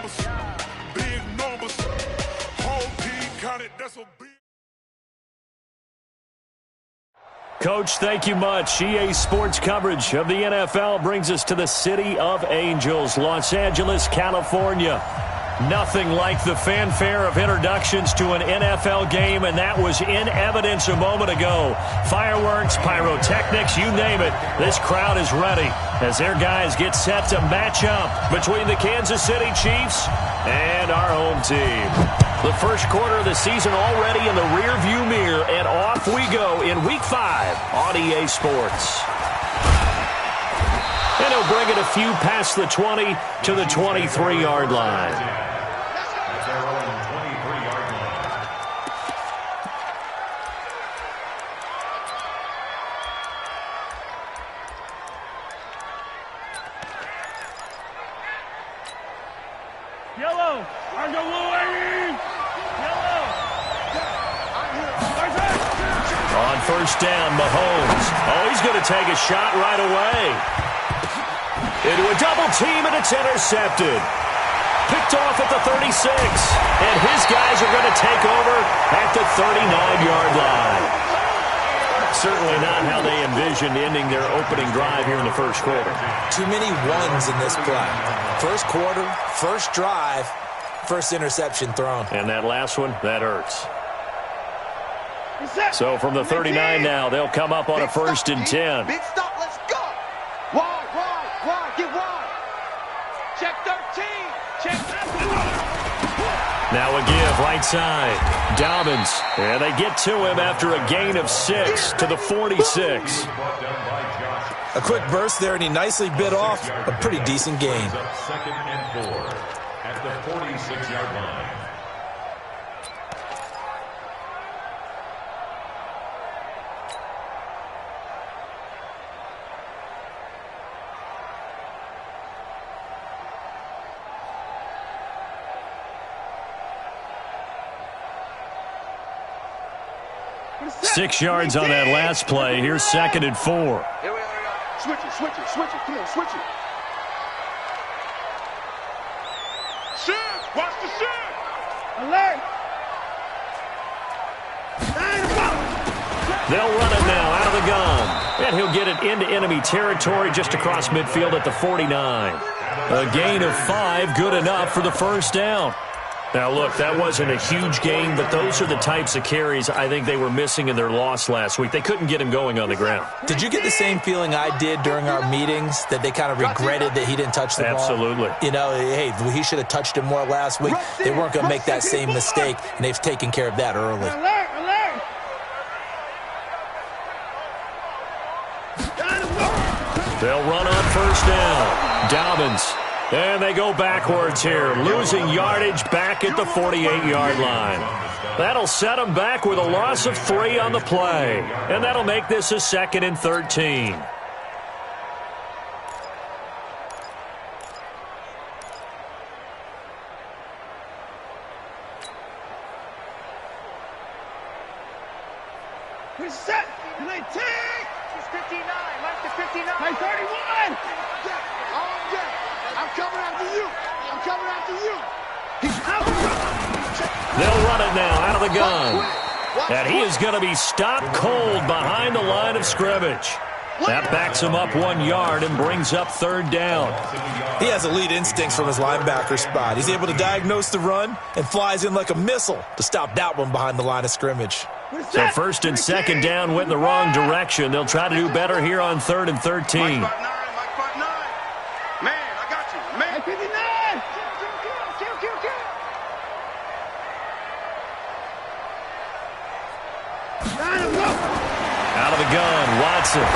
numbers, big numbers. Whole team counted, that's a big. Coach, thank you much. EA Sports coverage of the NFL brings us to the City of Angels, Los Angeles, California. Nothing like the fanfare of introductions to an NFL game, and that was in evidence a moment ago. Fireworks, pyrotechnics, you name it. This crowd is ready as their guys get set to match up between the Kansas City Chiefs and our home team. The first quarter of the season already in the rearview mirror, and off we go in Week 5 on EA Sports. And he'll bring it a few past the 20 to the 23-yard line. Yellow! On first down, Mahomes. Oh, he's going to take a shot right away. Into a double team, and it's intercepted. Picked off at the 36. And his guys are going to take over at the 39-yard line. Certainly not how they envisioned ending their opening drive here in the first quarter. Too many ones in this play. First quarter, first drive, first interception thrown. And that last one, that hurts. So from the 39 now, they'll come up on a first and 10. Big stop, let's go. Wide, get wide. Check 13, check 13. Now a give right side. Dobbins, and they get to him after a gain of 6 to the 46. A quick burst there, and he nicely bit off a pretty decent gain. Second and 4 at the 46-yard line. Six yards on that last play. Here's second and 4. Here we are. Switch it. Come on, switch it. Shift. Watch the shift. Alert! They'll run it now out of the gun. And he'll get it into enemy territory just across midfield at the 49. A gain of 5, good enough for the first down. Now, look, that wasn't a huge gain, but those are the types of carries I think they were missing in their loss last week. They couldn't get him going on the ground. Did you get the same feeling I did during our meetings, that they kind of regretted that he didn't touch the ball? Absolutely. You know, hey, he should have touched it more last week. They weren't going to make that same mistake, and they've taken care of that early. Alert! They'll run on first down. Dobbins. And they go backwards here, losing yardage back at the 48-yard line. That'll set them back with a loss of 3 on the play. And that'll make this a second and 13. We're set! And they take! It's 59, Mike to 59. Hey, 31! All day. I'm coming after you. He's out! They'll run it now out of the gun. And he is going to be stopped cold behind the line of scrimmage. That backs him up 1 yard and brings up third down. He has elite instincts from his linebacker spot. He's able to diagnose the run and flies in like a missile to stop that one behind the line of scrimmage. So first and second down went in the wrong direction. They'll try to do better here on third and 13. Mike 5'9". Man, I got you. Man, 59! Kill. Out of the gun, Watson.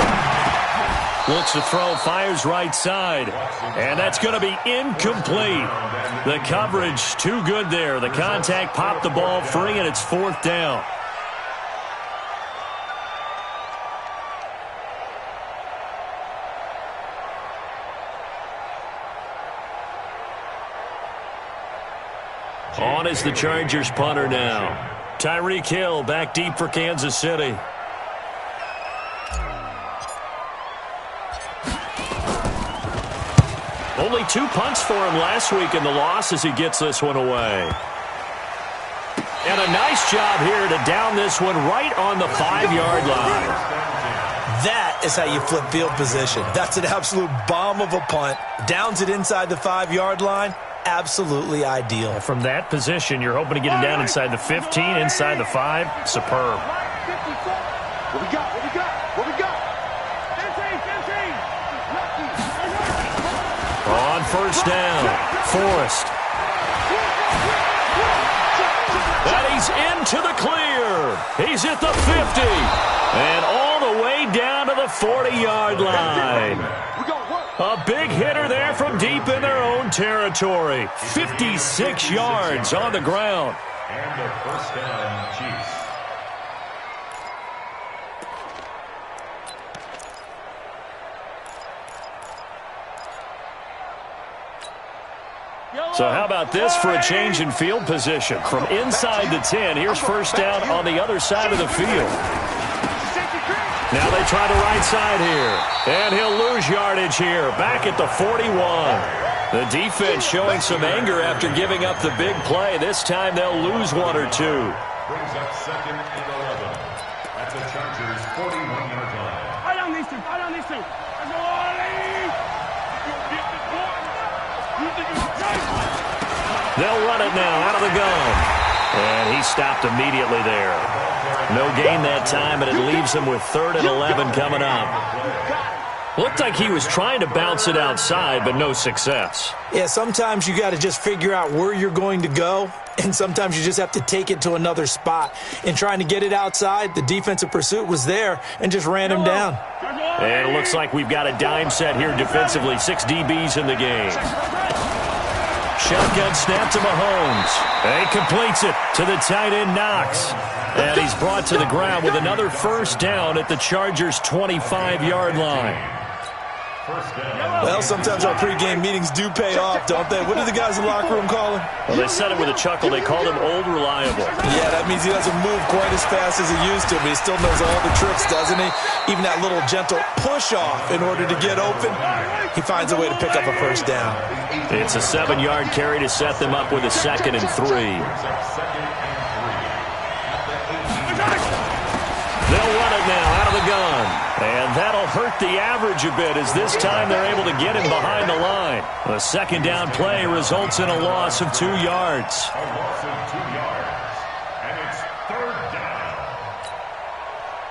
Looks to throw, fires right side. And that's going to be incomplete. The coverage too good there. The contact popped the ball free, and it's fourth down. On is the Chargers punter now. Tyreek Hill back deep for Kansas City. Only 2 punts for him last week in the loss as he gets this one away. And a nice job here to down this one right on the 5-yard line. That is how you flip field position. That's an absolute bomb of a punt. Downs it inside the 5-yard line. Absolutely ideal. From that position, you're hoping to get it down inside the 15, inside the 5. Superb. What we got? What we got? What we got? 15. On first down, Forrest. And he's into the clear. He's at the 50. And all the way down to the 40-yard line. A big hitter there from deep in their own territory. 56 yards on the ground. And the first down, Chiefs. So how about this for a change in field position? From inside the 10, here's first down on the other side of the field. Now they try the right side here. And he'll lose yardage here, back at the 41. The defense showing some anger after giving up the big play. This time they'll lose 1 or 2. Brings up second and 11 at the Chargers' 41-yard line. Right on these two. Right on these two. They'll run it now out of the gun. And he stopped immediately there. No gain that time, and it leaves him with 3rd and 11 coming up. Looked like he was trying to bounce it outside, but no success. Yeah, sometimes you got to just figure out where you're going to go, and sometimes you just have to take it to another spot. In trying to get it outside, the defensive pursuit was there and just ran him down. And it looks like we've got a dime set here defensively. 6 DBs in the game. Shotgun snap to Mahomes. And he completes it to the tight end, Knox. And he's brought to the ground with another first down at the Chargers' 25-yard line. Well, sometimes our pregame meetings do pay off, don't they? What do the guys in the locker room call him? Well, they said it with a chuckle. They called him Old Reliable. Yeah, that means he doesn't move quite as fast as he used to, but he still knows all the tricks, doesn't he? Even that little gentle push-off in order to get open, he finds a way to pick up a first down. It's a 7-yard carry to set them up with a 2nd and 3. They'll run it now out of the gun. And that'll hurt the average a bit as this time they're able to get him behind the line. A 2nd down play results in a loss of 2 yards. A loss of 2 yards. And it's 3rd down.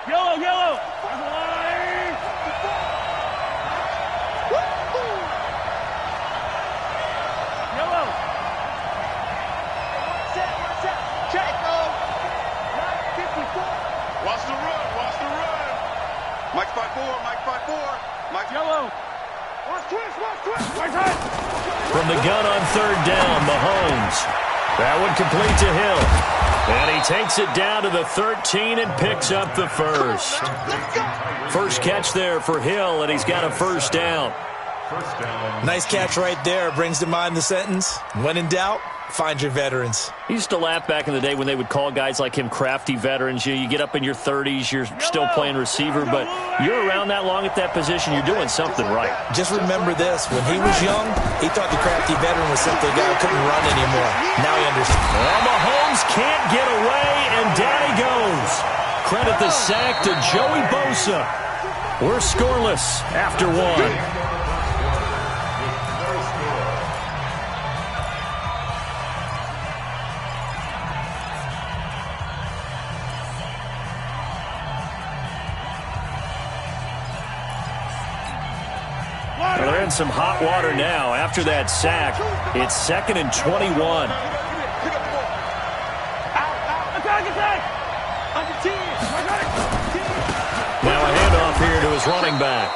Yellow, yellow. Yellow. Watch the run, watch the run. Mike 5-4, Mike 5-4. Mike Yellow. Watch twist. Right side. From the gun on 3rd down, Mahomes. That one complete to Hill. And he takes it down to the 13 and picks up the first. First catch there for Hill, and he's got a first down. First down. Nice catch right there. Brings to mind the sentence, when in doubt, find your veterans. He used to laugh back in the day when they would call guys like him crafty veterans. You get up in your 30s, you're still playing receiver, but you're around that long at that position, you're doing something right. Just remember this. When he was young, he thought the crafty veteran was simply a guy who couldn't run anymore. Now he understands. Well, Mahomes can't get away, and down he goes. Credit the sack to Joey Bosa. We're scoreless after 1. They're in some hot water now. After that sack, it's 2nd and 21. Now a handoff here to his running back.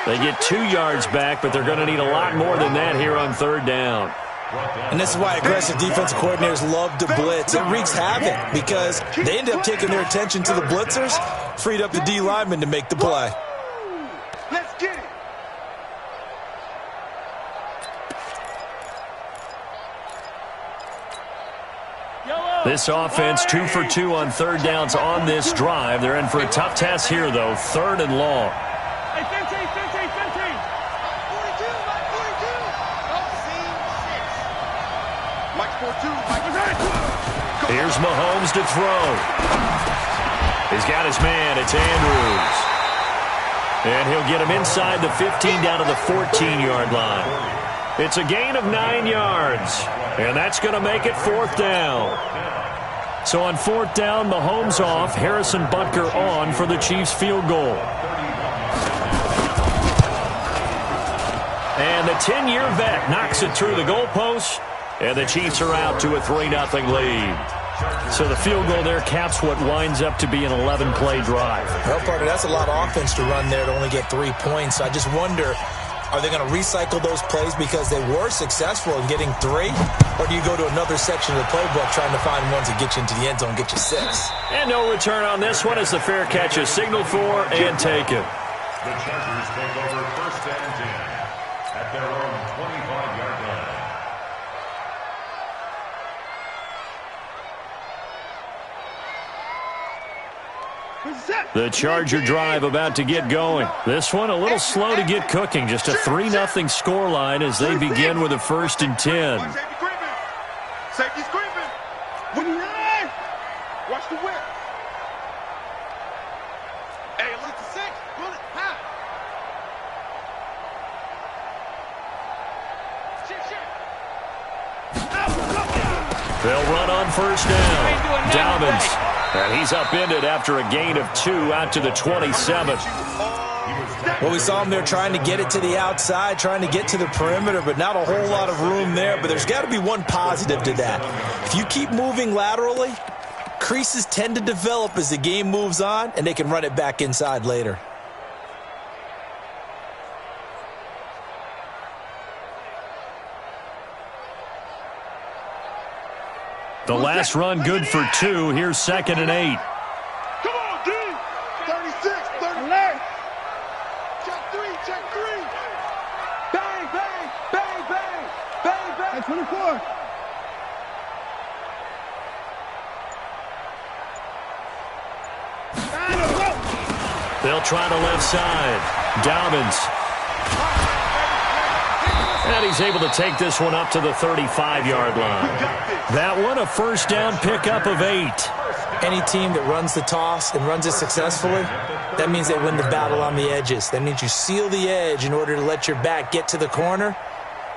They get 2 yards back, but they're going to need a lot more than that here on 3rd down. And this is why aggressive defensive coordinators love to blitz. It wreaks havoc because they end up taking their attention to the blitzers, freed up the D lineman to make the play. Let's get it. This offense 2 for 2 on 3rd downs on this drive. They're in for a tough task here, though. 3rd and long. Hey, 15. Here's Mahomes to throw. He's got his man. It's Andrews. And he'll get him inside the 15 down to the 14-yard line. It's a gain of 9 yards. And that's going to make it 4th down. So on 4th down, Mahomes off, Harrison Butker on for the Chiefs field goal. And the 10-year vet knocks it through the goalpost, and the Chiefs are out to a 3-0 lead. So the field goal there caps what winds up to be an 11-play drive. Well, partner, that's a lot of offense to run there to only get 3 points. I just wonder, are they going to recycle those plays because they were successful in getting 3? Or do you go to another section of the playbook trying to find ones that get you into the end zone and get you 6? And no return on this one as the fair catch is signaled for and taken. The Chargers take over 1st and 10 at their own 25-yard line. The Charger drive about to get going. This one a little slow to get cooking. Just a 3-0 scoreline as they begin with a 1st and 10. Safety screaming. Watch the whip. Hey, look to 6. Pull it. Half. They'll run on 1st down. Dobbins. And he's upended after a gain of 2 out to the 27. Well, we saw him there trying to get it to the outside, trying to get to the perimeter, but not a whole lot of room there. But there's got to be one positive to that. If you keep moving laterally, creases tend to develop as the game moves on, and they can run it back inside later. The last run good for 2. Here's 2nd and 8. Come on, D. 36, 30. Alert. Check 3. Bang, bang, bang, bang, bang, bang. 24. They'll try the left side. Dobbins. And he's able to take this one up to the 35-yard line. That one a 1st down pickup of 8. Any team that runs the toss and runs it successfully, that means they win the battle on the edges. That means you seal the edge in order to let your back get to the corner.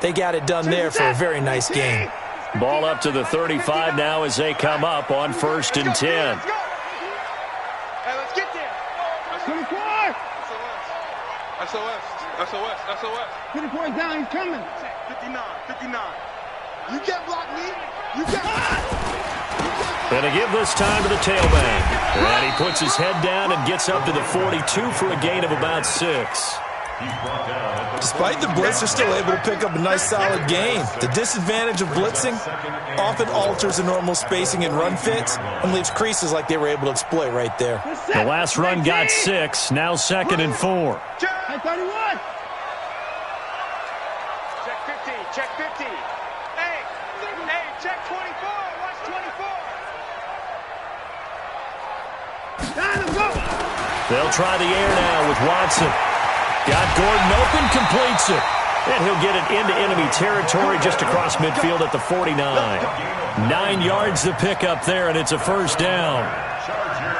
They got it done there for a very nice game. Ball up to the 35 now as they come up on 1st and 10. Hey, let's get there. 24. SOS. 24 down, he's coming. 59. You can't block me. You can't. And to give this time to the tailback. And he puts his head down and gets up to the 42 for a gain of about 6. Despite the blitz, they're still able to pick up a nice solid gain. The disadvantage of blitzing often alters the normal spacing and run fits and leaves creases like they were able to exploit right there. The last run got 6, now 2nd and 4. At 31. Check 50. Hey, check 24. Watch 24. They'll try the air now with Watson. Got Gordon open, completes it. And he'll get it into enemy territory just across midfield at the 49. 9 yards to pick up there, and it's a 1st down.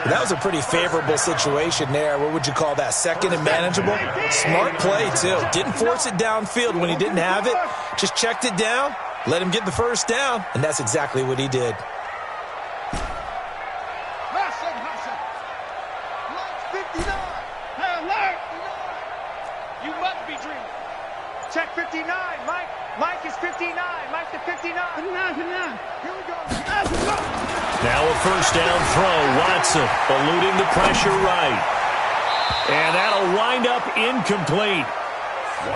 That was a pretty favorable situation there. What would you call that? 2nd and manageable? Smart play, too. Didn't force it downfield when he didn't have it. Just checked it down, let him get the 1st down, and that's exactly what he did. You must be dreaming. Check 59. Mike is 59. Mike's the 59. 59. Here we go. Now a 1st down throw. Watson eluding the pressure right. And that'll wind up incomplete.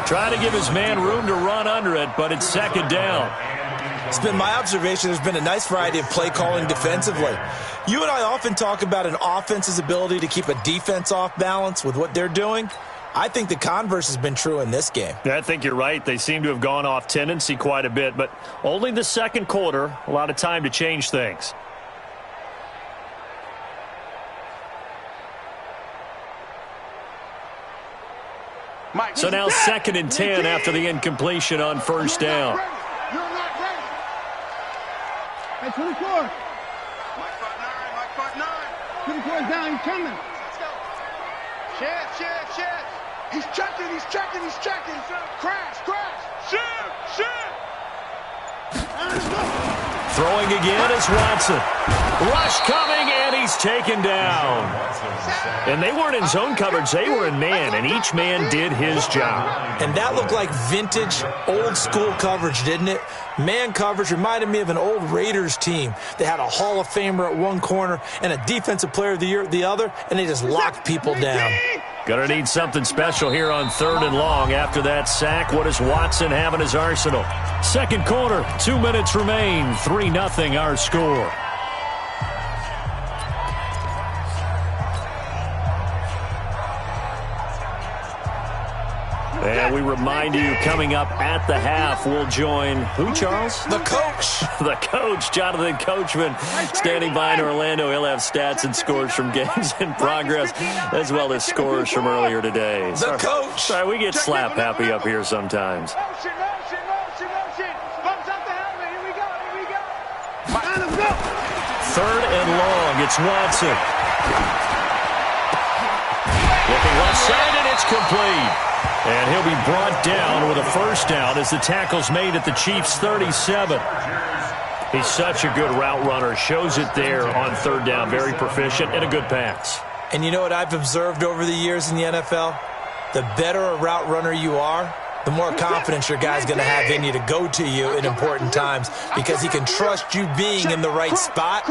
Trying to give his man room to run under it, but it's 2nd down. It's been my observation there's been a nice variety of play calling defensively. You and I often talk about an offense's ability to keep a defense off balance with what they're doing. I think the converse has been true in this game. I think you're right. They seem to have gone off tendency quite a bit, but only the 2nd quarter, a lot of time to change things. So now 2nd and 10 after the incompletion on 1st down. Hey, 24. Mike 5'9", 24 is down, he's coming. Let's go. Chance. He's checking. Crash. Shit. Throwing again is Watson. Rush coming, and he's taken down. And they weren't in zone coverage. They were in man, and each man did his job. And that looked like vintage, old-school coverage, didn't it? Man coverage reminded me of an old Raiders team. They had a Hall of Famer at one corner and a Defensive Player of the Year at the other, and they just locked people down. Gonna need something special here on 3rd and long. After that sack, what does Watson have in his arsenal? Second quarter, 2 minutes remain. 3-0 our score. And we remind you, coming up at the half, we'll join who, Charles? The coach. The coach, Jonathan Coachman, standing by in Orlando. He'll have stats and scores from games in progress, as well as scores from earlier today. The coach. Sorry, we get slap happy up here sometimes. Motion. Bumps up the helmet. Here we go. 3rd and long. It's Watson. Looking left side, and it's complete. And he'll be brought down with a first down as the tackle's made at the Chiefs' 37. He's such a good route runner. Shows it there on 3rd down. Very proficient and a good pass. And you know what I've observed over the years in the NFL? The better a route runner you are, the more confidence your guy's going to have in you to go to you in important times because he can trust you being in the right spot,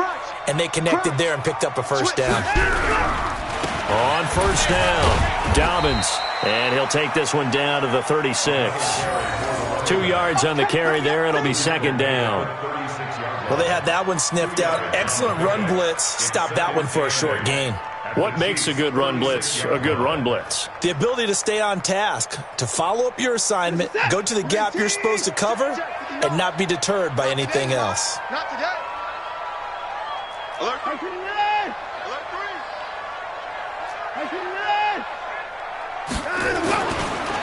and they connected there and picked up a first down. On first down, Dobbins, and he'll take this one down to the 36. 2 yards on the carry there. It'll be 2nd down. Well, they had that one sniffed out. Excellent run blitz. Stopped that one for a short gain. What makes a good run blitz a good run blitz? The ability to stay on task, to follow up your assignment, go to the gap you're supposed to cover, and not be deterred by anything else. Not today. Alert. Hey, 29. Alert 3. Hey, 29.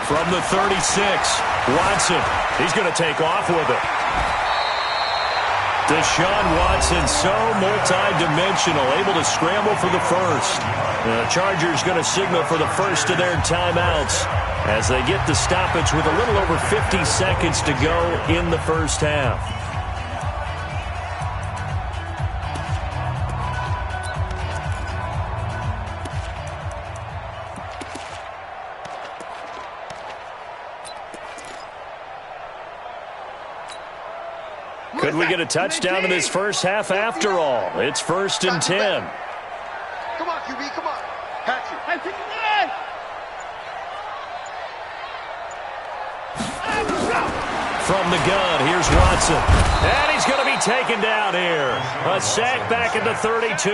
From the 36, Watson. He's going to take off with it. Deshaun Watson, so multi-dimensional, able to scramble for the first. The Chargers going to signal for the first of their timeouts as they get the stoppage with a little over 50 seconds to go in the first half. Could we get a touchdown in this first half after all? It's 1st and 10. Come on, QB, come on. Patch it. Hey, 59. From the gun, here's Watson. And he's going to be taken down here. A sack back at the 32.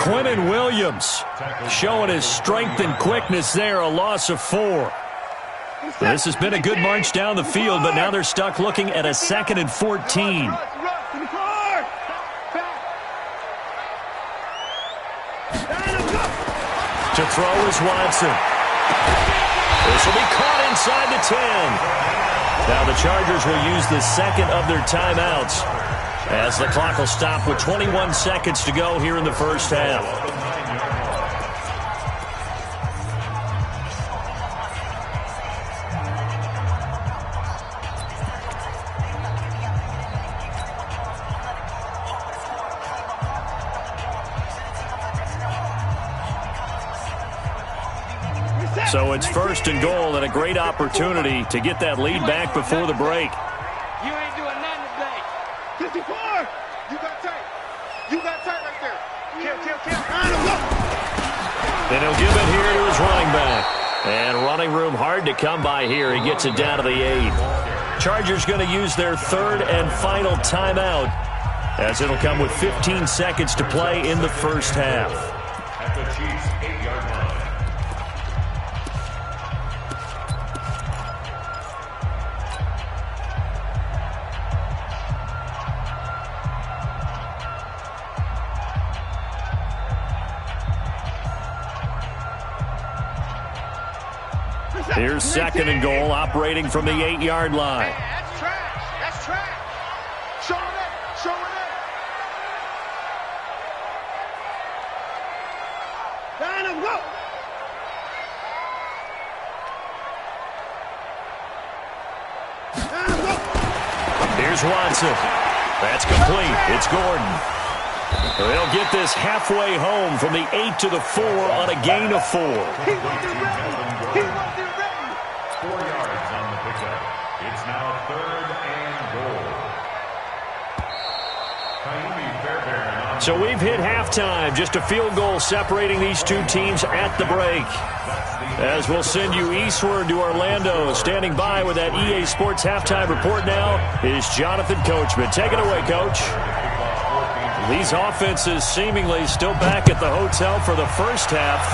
Quinnen Williams showing his strength and quickness there, a loss of 4. This has been a good march down the field, but now they're stuck looking at a 2nd and 14. To throw is Watson. This will be caught inside the 10. Now the Chargers will use the 2nd of their timeouts as the clock will stop with 21 seconds to go here in the first half. So it's 1st and goal and a great opportunity to get that lead back before the break. You ain't doing nothing today. 54. You got tight. You got tight right there. Kill. And he'll give it here to his running back. And running room hard to come by here. He gets it down to the 8. Chargers going to use their 3rd and final timeout as it'll come with 15 seconds to play in the first half. At the Chiefs' 8-yard line. Here's 2nd and goal, operating from the 8-yard line. Hey, that's trash. That's trash. Show it up. Here's Watson. That's complete. It's Gordon. They'll get this halfway home from the 8 to the 4 on a gain of 4. He wasn't ready. He wasn't ready. 4 yards on the pickup. It's now 3rd and goal. So we've hit halftime. Just a field goal separating these two teams at the break. As we'll send you eastward to Orlando. Standing by with that EA Sports halftime report now is Jonathan Coachman. Take it away, Coach. These offenses seemingly still back at the hotel for the first half.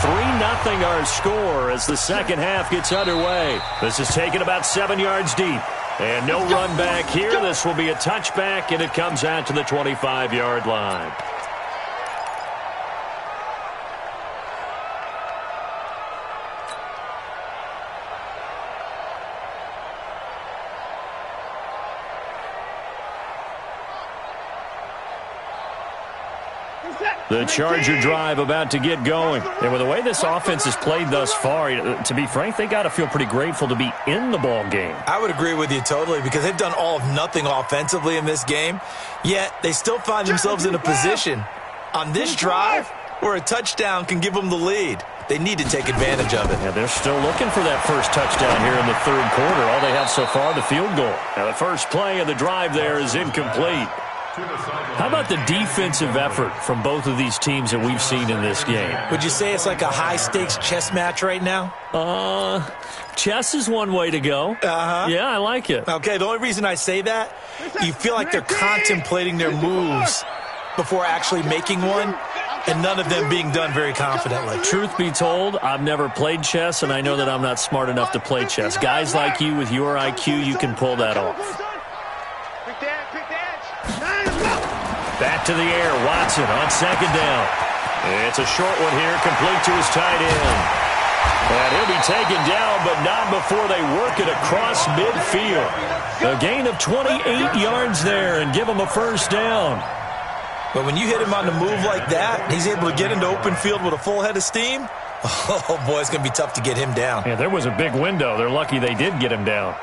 3-0 our score as the second half gets underway. This is taken about 7 yards deep. And no run back here. This will be a touchback, and it comes out to the 25-yard line. The Charger drive about to get going. And with the way this offense has played thus far, to be frank, they got to feel pretty grateful to be in the ball game. I would agree with you totally because they've done all of nothing offensively in this game, yet they still find themselves in a position on this drive where a touchdown can give them the lead. They need to take advantage of it. Yeah, they're still looking for that first touchdown here in the third quarter. All they have so far, the field goal. Now, the first play of the drive there is incomplete. How about the defensive effort from both of these teams that we've seen in this game? Would you say it's like a high-stakes chess match right now? Chess is one way to go. Yeah, I like it. Okay, the only reason I say that, you feel like they're contemplating their moves before actually making one, and none of them being done very confidently. Truth be told, I've never played chess, and I know that I'm not smart enough to play chess. Guys like you with your IQ, you can pull that off. Back to the air, Watson on second down. It's a short one here, complete to his tight end. And he'll be taken down, but not before they work it across midfield. A gain of 28 yards there and give him a first down. But when you hit him on the move like that, he's able to get into open field with a full head of steam. Oh, boy, it's going to be tough to get him down. Yeah, there was a big window. They're lucky they did get him down.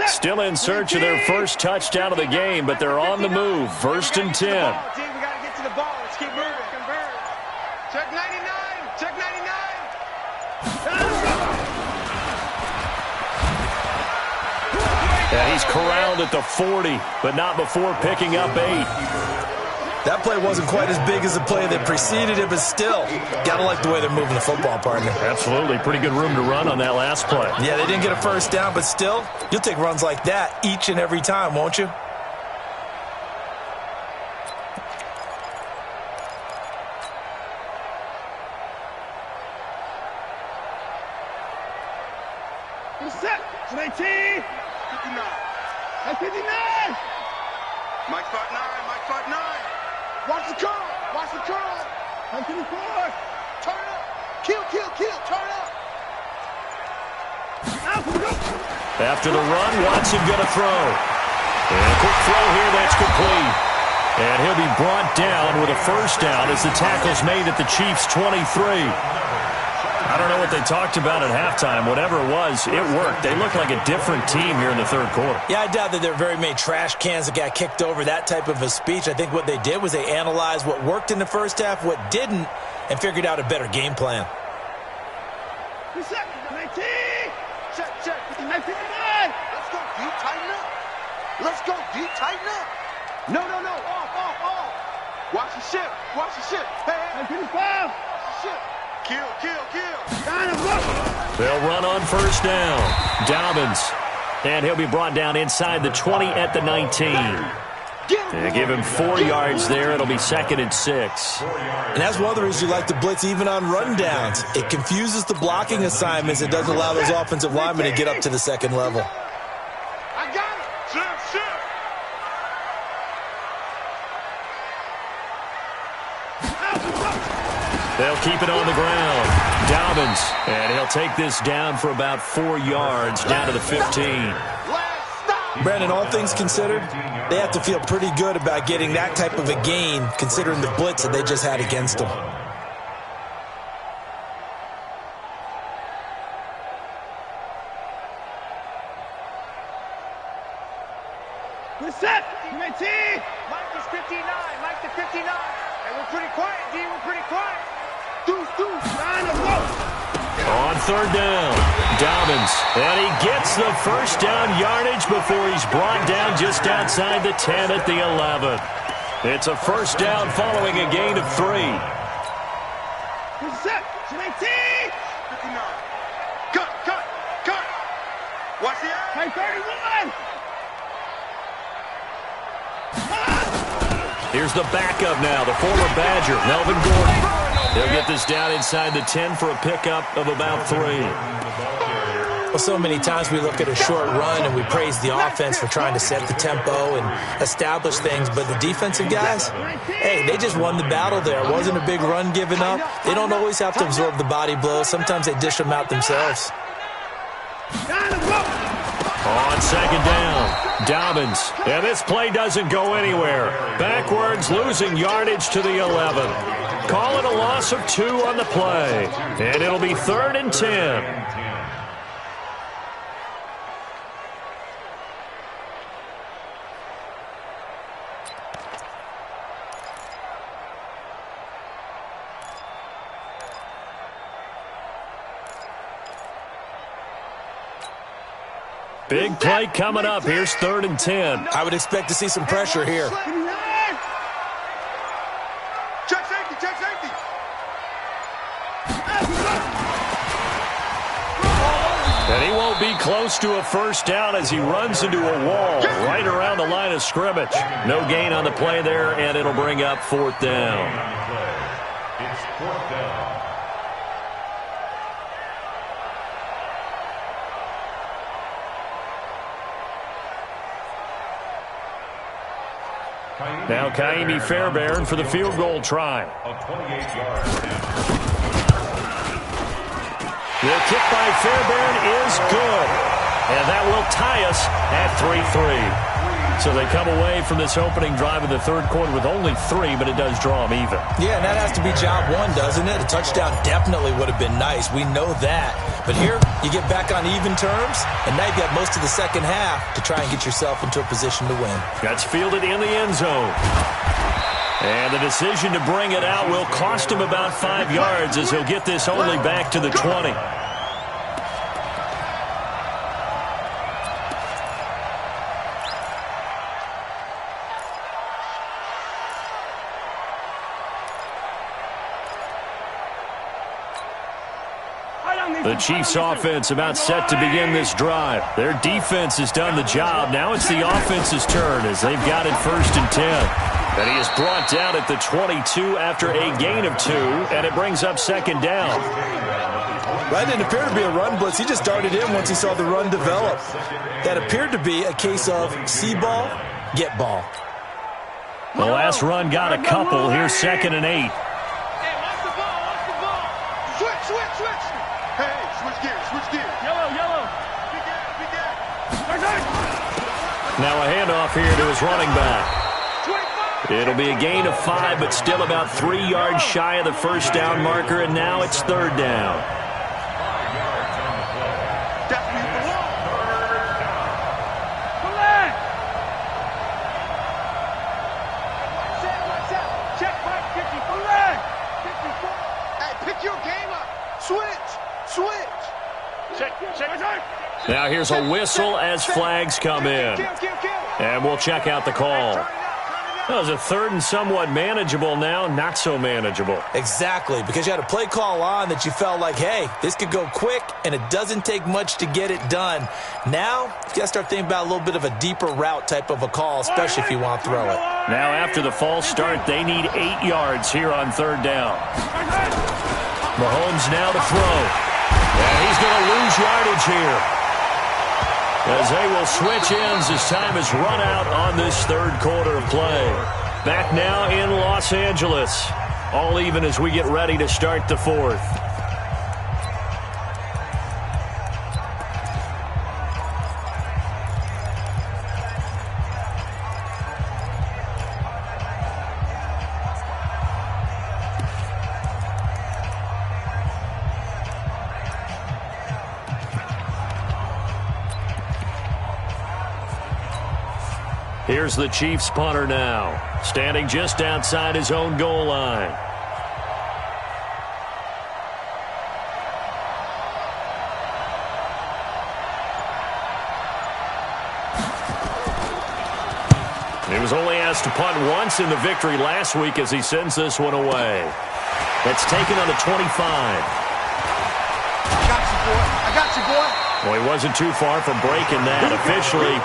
Still in search of their first touchdown of the game, but they're on the move. First and 10. We got to get to the ball. Let's keep moving. Check 99. Check 99. Yeah, he's corralled at the 40, but not before picking up 8. That play wasn't quite as big as the play that preceded it, but still, got to like the way they're moving the football, partner. Absolutely. Pretty good room to run on that last play. Yeah, they didn't get a first down, but still, you'll take runs like that each and every time, won't you? Set. 19. 59. 59. Mike Spot 9. Mike Spot 9. Watch the curl. Watch the curl. 54. Turn up. Kill. Turn up. After the run, Watson going to throw. And a quick throw here, that's complete. And he'll be brought down with a first down as the tackle's made at the Chiefs' 23. I don't know what they talked about at halftime. Whatever it was, it worked. They look like a different team here in the third quarter. Yeah, I doubt that there are very many trash cans that got kicked over, that type of a speech. I think what they did was they analyzed what worked in the first half, what didn't, and figured out a better game plan. Set. 19. Check. 59. Let's go deep, tighten up. Let's go deep, tighten up. No. Off. Watch the ship. Hey. 55. Watch the ship. Kill. They'll run on first down. Dobbins. And he'll be brought down inside the 20 at the 19. They give him 4 yards there. It'll be 2nd and 6. And that's one of the reasons you like to blitz even on rundowns. It confuses the blocking assignments. It doesn't allow those offensive linemen to get up to the second level. I got it. Ship. They'll keep it on the ground. Dobbins. And he'll take this down for about 4 yards down to the 15. Brandon, all things considered, they have to feel pretty good about getting that type of a gain considering the blitz that they just had against them. 18. Mike is 59. Mike to 59. And we're pretty quiet, D. We're pretty quiet. Deuce. Line of go. On third down, Dobbins, and he gets the first down yardage before he's brought down just outside the 10 at the 11. It's a first down following a gain of 3. Set. 18. 59. Cut. Watch the eye. High 31. Here's the backup now, the former Badger, Melvin Gordon. He'll get this down inside the 10 for a pickup of about 3. Well, so many times we look at a short run and we praise the offense for trying to set the tempo and establish things, but the defensive guys, hey, they just won the battle there. It wasn't a big run given up. They don't always have to absorb the body blows. Sometimes they dish them out themselves. On second down, Dobbins. And this play doesn't go anywhere. Backwards, losing yardage to the 11. Call it a loss of 2 on the play. And it'll be 3rd and 10. Big play coming up. Here's 3rd and 10. I would expect to see some pressure here. Check safety. And he won't be close to a first down as he runs into a wall right around the line of scrimmage. No gain on the play there, and it'll bring up 4th down. It's 4th down. Now Kaimi Fairbairn for the field goal try. A 28-yard attempt. The kick by Fairbairn is good. And that will tie us at 3-3. So they come away from this opening drive in the 3rd quarter with only 3, but it does draw them even. Yeah, and that has to be job 1, doesn't it? A touchdown definitely would have been nice. We know that. But here, you get back on even terms, and now you've got most of the second half to try and get yourself into a position to win. That's fielded in the end zone. And the decision to bring it out will cost him about 5 yards as he'll get this only back to the 20. The Chiefs offense about set to begin this drive. Their defense has done the job. Now it's the offense's turn as they've got it 1st and 10. And he is brought down at the 22 after a gain of 2, and it brings up 2nd down. That didn't appear to be a run blitz. He just darted in once he saw the run develop. That appeared to be a case of see ball, get ball. The last run got a couple. Here's 2nd and 8. Hey, watch the ball. Switch. Hey, switch gears. Yellow. Big gas. Now a handoff here to his running back. It'll be a gain of 5, but still about 3 yards shy of the first down marker, and now it's 3rd down. 5 yards on the play. That's where you belong. 3rd down. Watch out. Check Mike 54. Hey, pick your game up. Switch. Check. Now here's a whistle as flags come in. And we'll check out the call. That was a 3rd and somewhat manageable, now not so manageable. Exactly, because you had a play call on that you felt like, hey, this could go quick, and it doesn't take much to get it done. Now, you got to start thinking about a little bit of a deeper route type of a call, especially if you want to throw it. Now after the false start, they need 8 yards here on 3rd down. Mahomes now to throw. And he's going to lose yardage here, as they will switch ends as time has run out on this 3rd quarter of play. Back now in Los Angeles. All even as we get ready to start the 4th. Here's the Chiefs punter now, standing just outside his own goal line. He was only asked to punt once in the victory last week as he sends this one away. That's taken on the 25. I got you, boy. I got you, boy. Well, he wasn't too far from breaking that. Officially,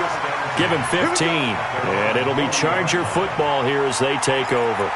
give him 15. And it'll be Charger football here as they take over.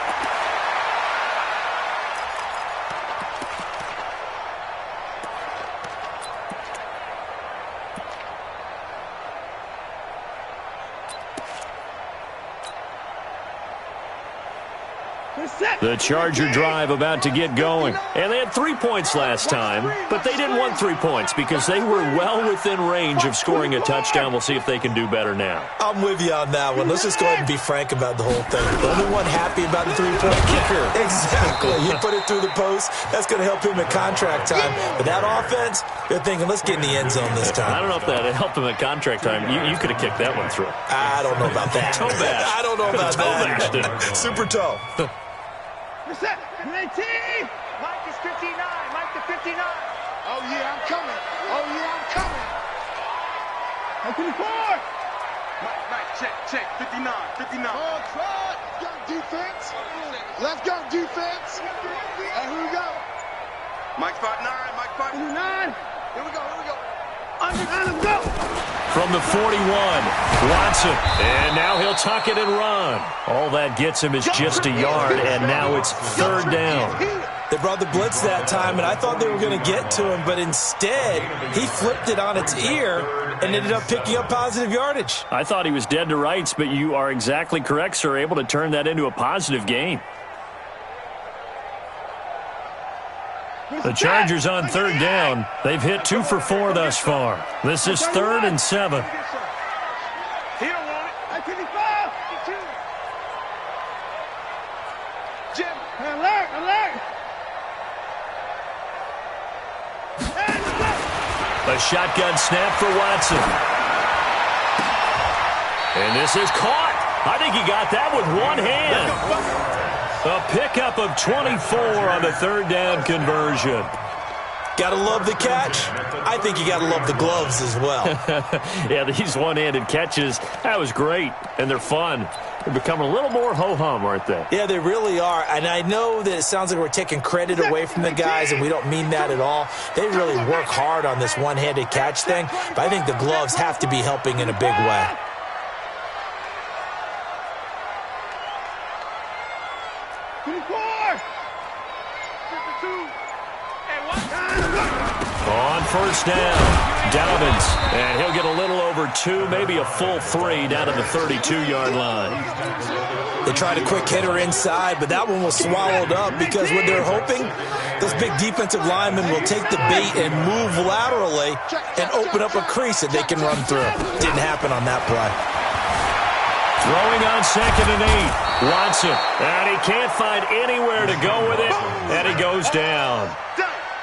The Charger drive about to get going. And they had 3 points last time, but they didn't want 3 points because they were well within range of scoring a touchdown. We'll see if they can do better now. I'm with you on that one. Let's just go ahead and be frank about the whole thing. The only one happy about the three-point kicker. Exactly. He put it through the post. That's going to help him at contract time. But that offense, they're thinking, let's get in the end zone this time. I don't know if that helped him at contract time. You could have kicked that one through. I don't know about that. Toe bash. I don't know about that. Super toe. Set. 19. Mike is 59. Mike to 59. Oh, yeah, I'm coming. Oh, yeah, I'm coming. 24. Mike, check. 59. 59. Oh, try. Let's go, defense. Let's go, defense. And here we go. Mike 5'9. Mike 5'9. Here we go. Let's go. From the 41, Watson. And now he'll tuck it and run. All that gets him is just a yard, and now it's third down. They brought the blitz that time, and I thought they were going to get to him, but instead, he flipped it on its ear and ended up picking up positive yardage. I thought he was dead to rights, but you are exactly correct, sir, able to turn that into a positive gain. The Chargers on third down. They've hit 2 for 4 thus far. This is 3rd and 7. He don't want it. 55. Jim. Alert. A shotgun snap for Watson. And this is caught. I think he got that with one hand. A pickup of 24 on the third down conversion. Gotta love the catch. I think you gotta love the gloves as well. Yeah, these one-handed catches, that was great, and they're fun. They're becoming a little more ho-hum, aren't they? Yeah, they really are. And I know that it sounds like we're taking credit away from the guys, and we don't mean that at all. They really work hard on this one-handed catch thing, but I think the gloves have to be helping in a big way. On first down, Dobbins, and he'll get a little over 2, maybe a full 3 down to the 32-yard line. They tried a quick hitter inside, but that one was swallowed up because what they're hoping, those big defensive linemen will take the bait and move laterally and open up a crease that they can run through. Didn't happen on that play. Throwing on 2nd and 8, Watson, and he can't find anywhere to go with it, and he goes down.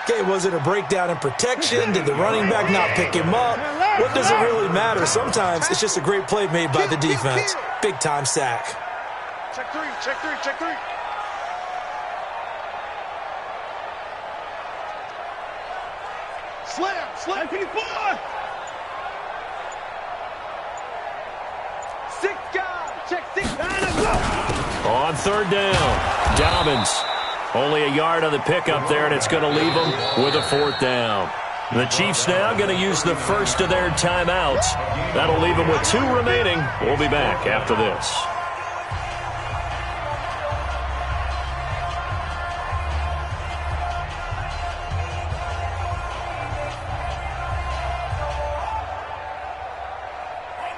Okay, was it a breakdown in protection? Did the running back not pick him up? What does it really matter? Sometimes it's just a great play made by the defense. Big-time sack. Check three. Slam. 54. 6 guys. Check 6. On third down, Dobbins. Only a yard on the pickup there, and it's going to leave them with a 4th down. The Chiefs now going to use the first of their timeouts. That'll leave them with 2 remaining. We'll be back after this.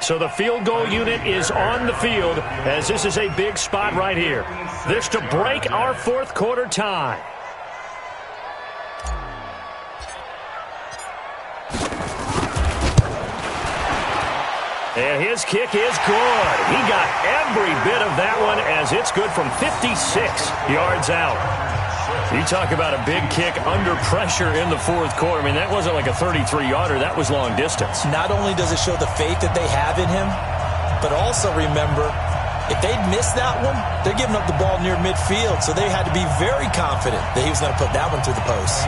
So the field goal unit is on the field as this is a big spot right here. This to break our 4th quarter tie. And his kick is good. He got every bit of that one as it's good from 56 yards out. You talk about a big kick under pressure in the 4th quarter. I mean, that wasn't like a 33-yarder. That was long distance. Not only does it show the faith that they have in him, But also remember, if they'd missed that one, they're giving up the ball near midfield, so they had to be very confident that he was going to put that one through the post.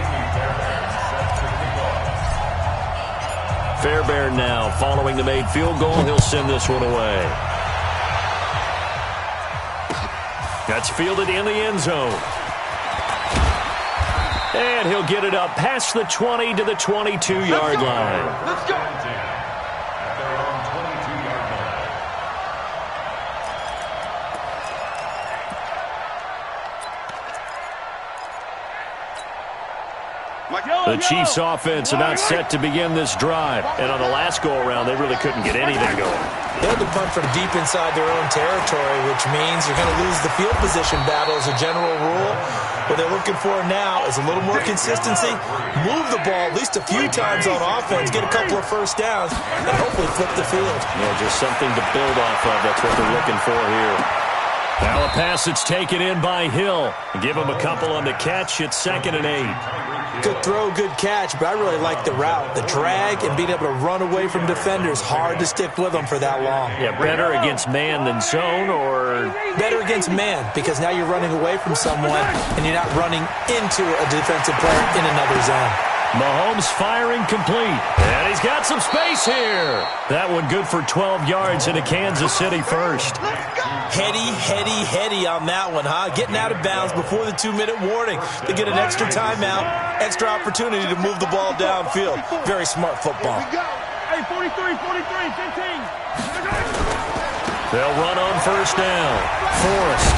Fairbairn now following the made field goal. He'll send this one away. That's fielded in the end zone. And he'll get it up past the 20 to the 22-yard line. Let's go. At their own 22-yard line. The Chiefs offense about set to begin this drive. And on the last go-around, they really couldn't get anything going. They had to punt from deep inside their own territory, which means you're going to lose the field position battle as a general rule. What they're looking for now is a little more consistency, move the ball at least a few times on offense, get a couple of first downs, and hopefully flip the field. Yeah, just something to build off of. That's what they're looking for here. Now a pass that's taken in by Hill. Give him a couple on the catch. It's 2nd and 8. Good throw, good catch, but I really like the route. The drag and being able to run away from defenders, hard to stick with them for that long. Yeah, better against man than zone, or? Better against man, because now you're running away from someone and you're not running into a defensive player in another zone. Mahomes firing complete. And he's got some space here. That one good for 12 yards into Kansas City first. Heady on that one, huh? Getting out of bounds before the 2-minute warning to get an extra timeout, extra opportunity to move the ball downfield. Very smart football. Hey, 43, 15. They'll run on first down. Forrest.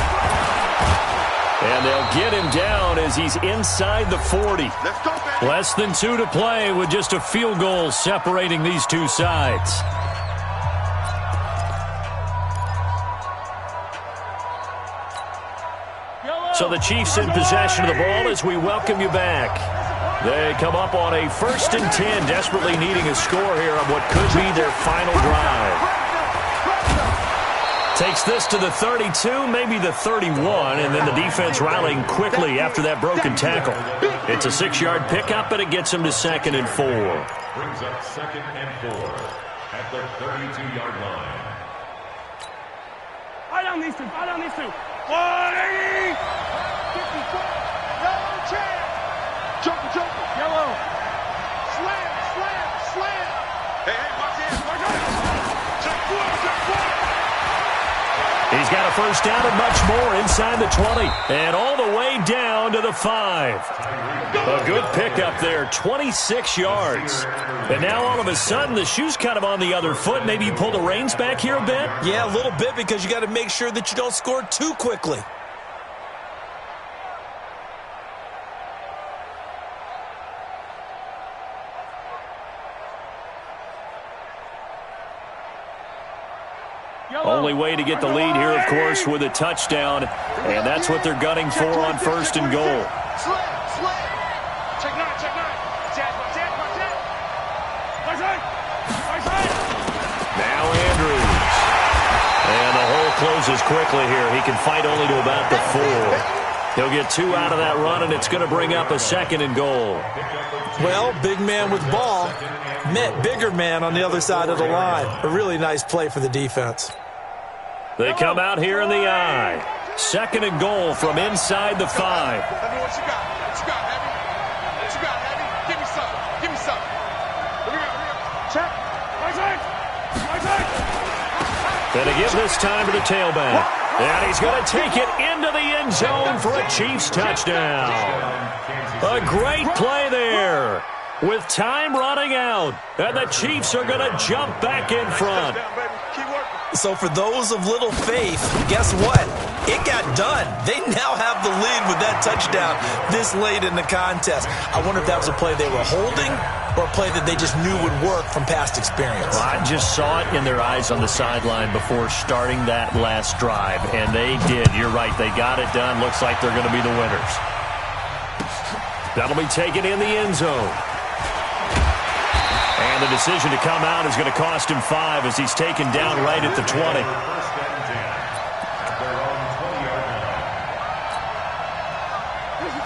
And they'll get him down as he's inside the 40. Let's go, baby. Less than 2 to play with just a field goal separating these two sides. So the Chiefs in possession of the ball as we welcome you back. They come up on a 1st and 10, desperately needing a score here on what could be their final drive. Takes this to the 32, maybe the 31, and then the defense rallying quickly after that broken tackle. It's a 6-yard pickup, and it gets them to 2nd and 4. Brings up 2nd and 4 at the 32-yard line. Fire down these two. 180. 54. Yellow chair. Jumper. Yellow. Slam. Hey, watch this. Check one. He's got a first down and much more inside the 20. And all the way down to the 5. A good pickup there, 26 yards. And now all of a sudden the shoe's kind of on the other foot. Maybe you pull the reins back here a bit? Yeah, a little bit, because you got to make sure that you don't score too quickly. Only way to get the lead here, of course, with a touchdown. And that's what they're gunning for on 1st and goal. Slam. Check 9. Jazz. Now Andrews. And the hole closes quickly here. He can fight only to about the 4. He'll get 2 out of that run, and it's going to bring up a 2nd and goal. Well, big man with ball met bigger man on the other side of the line. A really nice play for the defense. They come out here in the eye. 2nd and goal from inside the 5. Let me know what you got. Heavy? Give me something. Here we go. Check. Right side. Going to give this time to the tailback. And he's going to take it into the end zone for a Chiefs touchdown. A great play there with time running out. And the Chiefs are going to jump back in front. So for those of little faith, guess what? It got done. They now have the lead with that touchdown this late in the contest. I wonder if that was a play they were holding or a play that they just knew would work from past experience. Well, I just saw it in their eyes on the sideline before starting that last drive, and they did. You're right. They got it done. Looks like they're going to be the winners. That'll be taken in the end zone. And the decision to come out is going to cost him 5 as he's taken down right at the 20.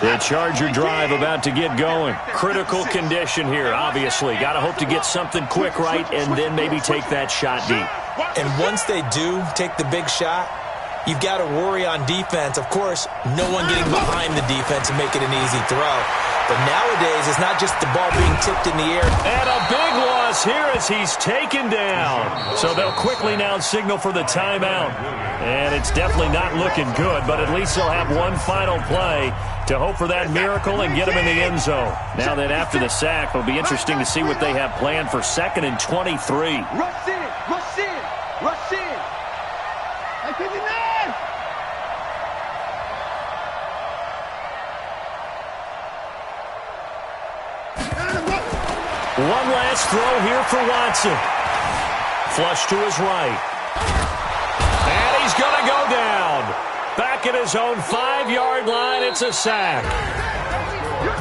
The Charger drive about to get going. Critical condition here, obviously. Got to hope to get something quick right and then maybe take that shot deep. And once they do take the big shot, you've got to worry on defense. Of course, no one getting behind the defense and make it an easy throw. But nowadays, it's not just the ball being tipped in the air. And a big loss here as he's taken down. So they'll quickly now signal for the timeout. And it's definitely not looking good, but at least they'll have one final play to hope for that miracle and get him in the end zone. Now that after the sack, it'll be interesting to see what they have planned for 2nd and 23. Rush in, rush in, rush in. I can deny. One last throw here for Watson. Flush to his right. And he's going to go down. Back at his own 5-yard line, it's a sack.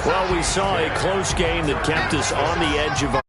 Well, we saw a close game that kept us on the edge of